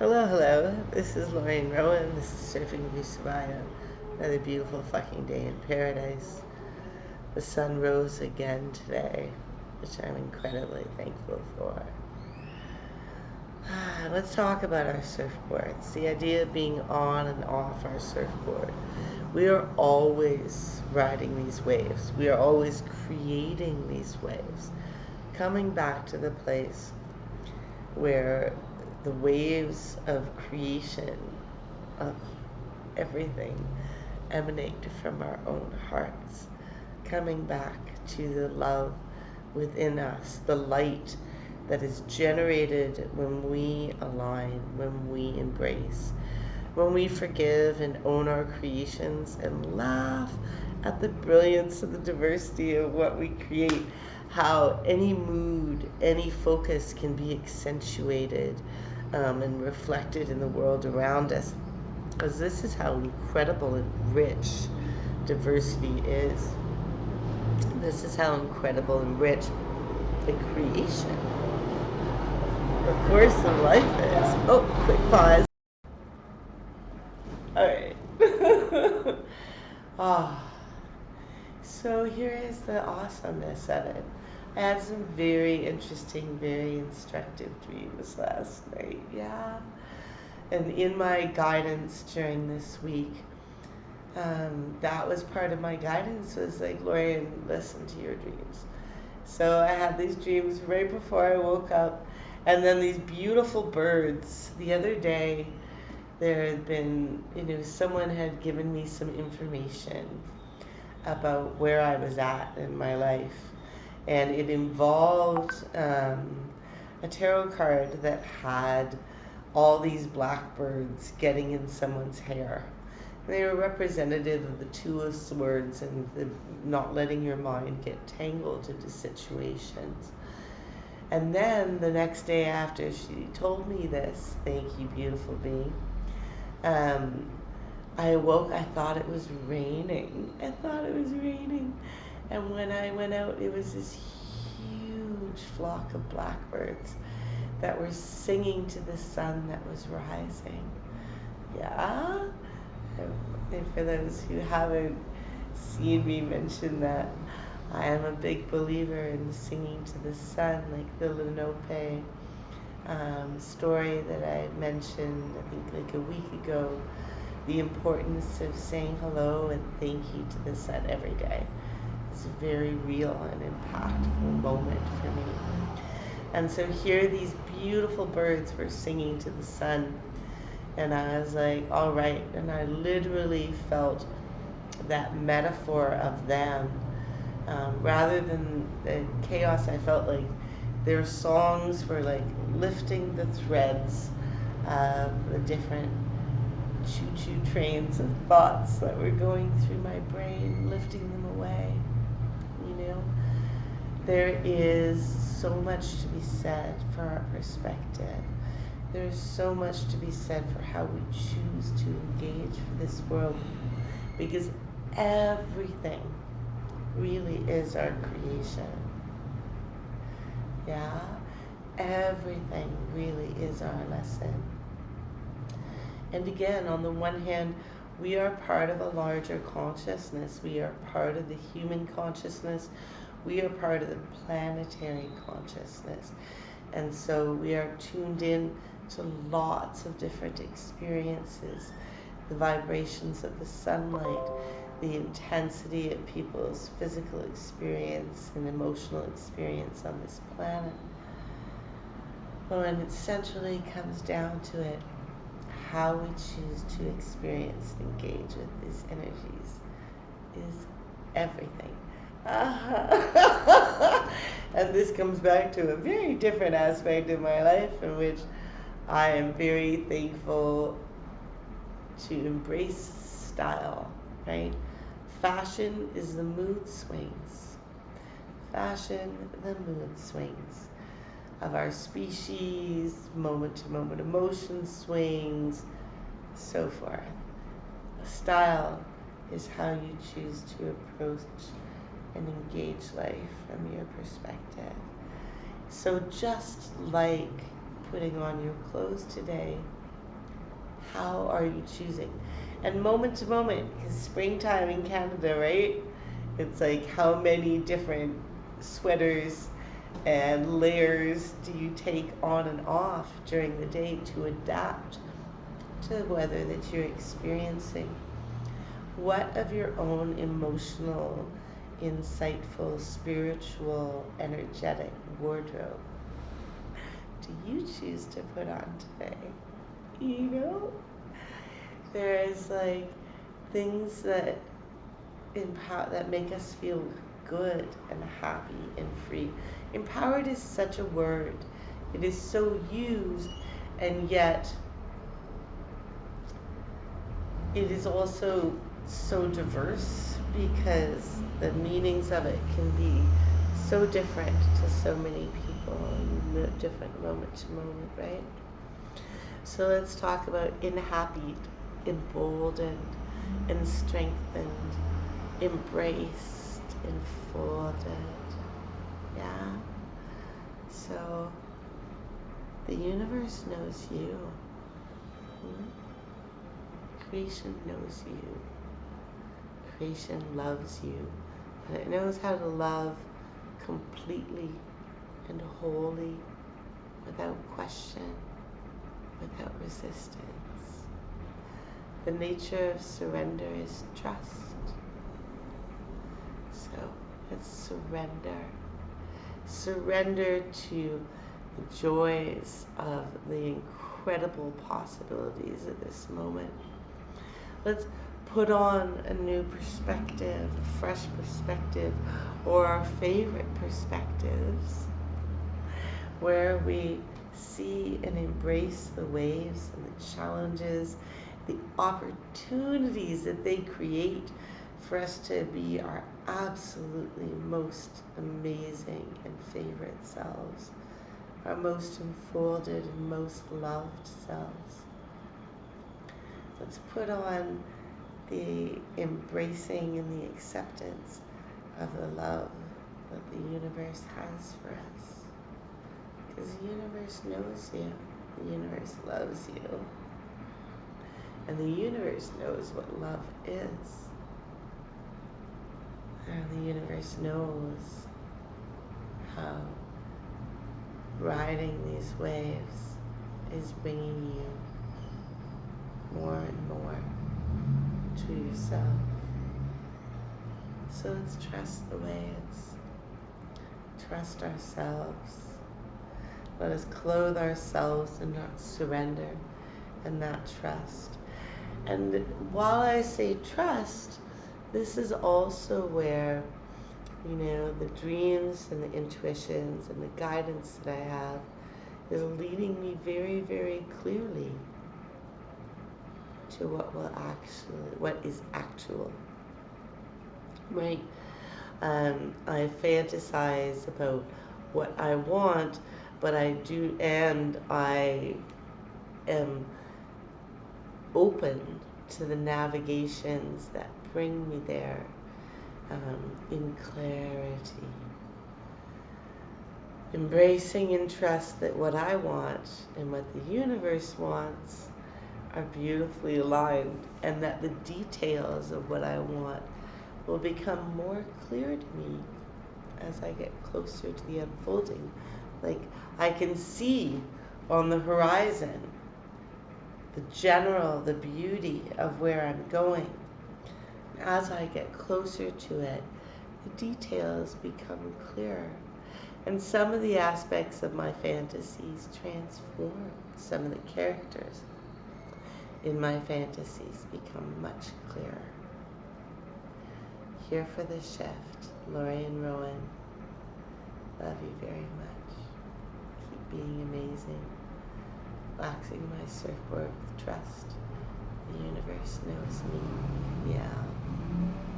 Hello, hello. This is Lorraine Rowan. This is Surfing Vuzuvaya. Another beautiful fucking day in paradise. The sun rose again today, which I'm incredibly thankful for. Let's talk about our surfboards. The idea of being on and off our surfboard. We are always riding these waves. We are always creating these waves. Coming back to the place where the waves of creation of everything emanate from our own hearts, coming back to the love within us, the light that is generated when we align, when we embrace, when we forgive and own our creations and laugh at the brilliance of the diversity of what we create, how any mood, any focus can be accentuated and reflected in the world around us. Because this is how incredible and rich diversity is. This is how incredible and rich the creation, the course of life is. Oh, quick pause. Alright. So here is the awesomeness of it. I had some very interesting, very instructive dreams last night, yeah. And in my guidance during this week, that was part of my guidance, was like, Lorian, listen to your dreams. So I had these dreams right before I woke up, and then these beautiful birds. The other day, there had been, someone had given me some information about where I was at in my life. And it involved a tarot card that had all these blackbirds getting in someone's hair. They were representative of the Two of Swords and the not letting your mind get tangled into situations. And then the next day after she told me this, thank you, beautiful being, I awoke, I thought it was raining. And when I went out, it was this huge flock of blackbirds that were singing to the sun that was rising. Yeah? And for those who haven't seen me mention that, I am a big believer in singing to the sun, like the Lenape story that I mentioned, I think like a week ago. The importance of saying hello and thank you to the sun every day. It's a very real and impactful moment for me. And so here these beautiful birds were singing to the sun, and I was like, all right. And I literally felt that metaphor of them. Rather than the chaos, I felt like their songs were like lifting the threads of the different choo-choo trains of thoughts that were going through my brain, lifting them away. There is so much to be said for our perspective. There's so much to be said for how we choose to engage with this world, because everything really is our creation. Yeah? Everything really is our lesson. And again, on the one hand, we are part of a larger consciousness. We are part of the human consciousness. We are part of the planetary consciousness. And so we are tuned in to lots of different experiences. The vibrations of the sunlight, the intensity of people's physical experience and emotional experience on this planet. But when it centrally comes down to it, how we choose to experience and engage with these energies is everything. And this comes back to a very different aspect of my life, in which I am very thankful to embrace style, right? Fashion is the mood swings. Fashion, the mood swings of our species, moment to moment emotion swings, so forth. Style is how you choose to approach and engage life from your perspective. So just like putting on your clothes today How are you choosing? And moment to moment, because springtime in Canada, right? It's like how many different sweaters and layers do you take on and off during the day to adapt to the weather that you're experiencing? What of your own emotional, insightful, spiritual, energetic wardrobe do you choose to put on today? You know? There's like things that that make us feel good and happy and free. Empowered is such a word. It is so used, and yet it is also so diverse because the meanings of it can be so different to so many people and different moment to moment, right? So let's talk about inhabited, emboldened, and strengthened, embraced, enfolded. Yeah? So the universe knows you. Creation knows you. Creation loves you. And it knows how to love completely and wholly, without question, without resistance. The nature of surrender is trust. So let's surrender. Surrender to the joys of the incredible possibilities of this moment. Let's put on a new perspective, a fresh perspective, or our favorite perspectives, where we see and embrace the waves and the challenges, the opportunities that they create for us to be our absolutely most amazing and favorite selves, our most enfolded and most loved selves. Let's put on the embracing and the acceptance of the love that the universe has for us. Because the universe knows you. The universe loves you. And the universe knows what love is. And the universe knows how riding these waves is bringing you more and more to yourself. So let's trust the waves. Trust ourselves. Let us clothe ourselves in that surrender and that trust. And while I say trust, this is also where, the dreams and the intuitions and the guidance that I have is leading me very, very clearly to what is actual. Right? I fantasize about what I want, but I am open to the navigations that bring me there in clarity. Embracing and trust that what I want and what the universe wants are beautifully aligned, and that the details of what I want will become more clear to me as I get closer to the unfolding. Like I can see on the horizon the beauty of where I'm going. As I get closer to it, the details become clearer. And some of the aspects of my fantasies transform. Some of the characters in my fantasies become much clearer. Here for the shift, Lori and Rowan. Love you very much. Keep being amazing. Waxing my surfboard with trust. The universe knows me. Yeah.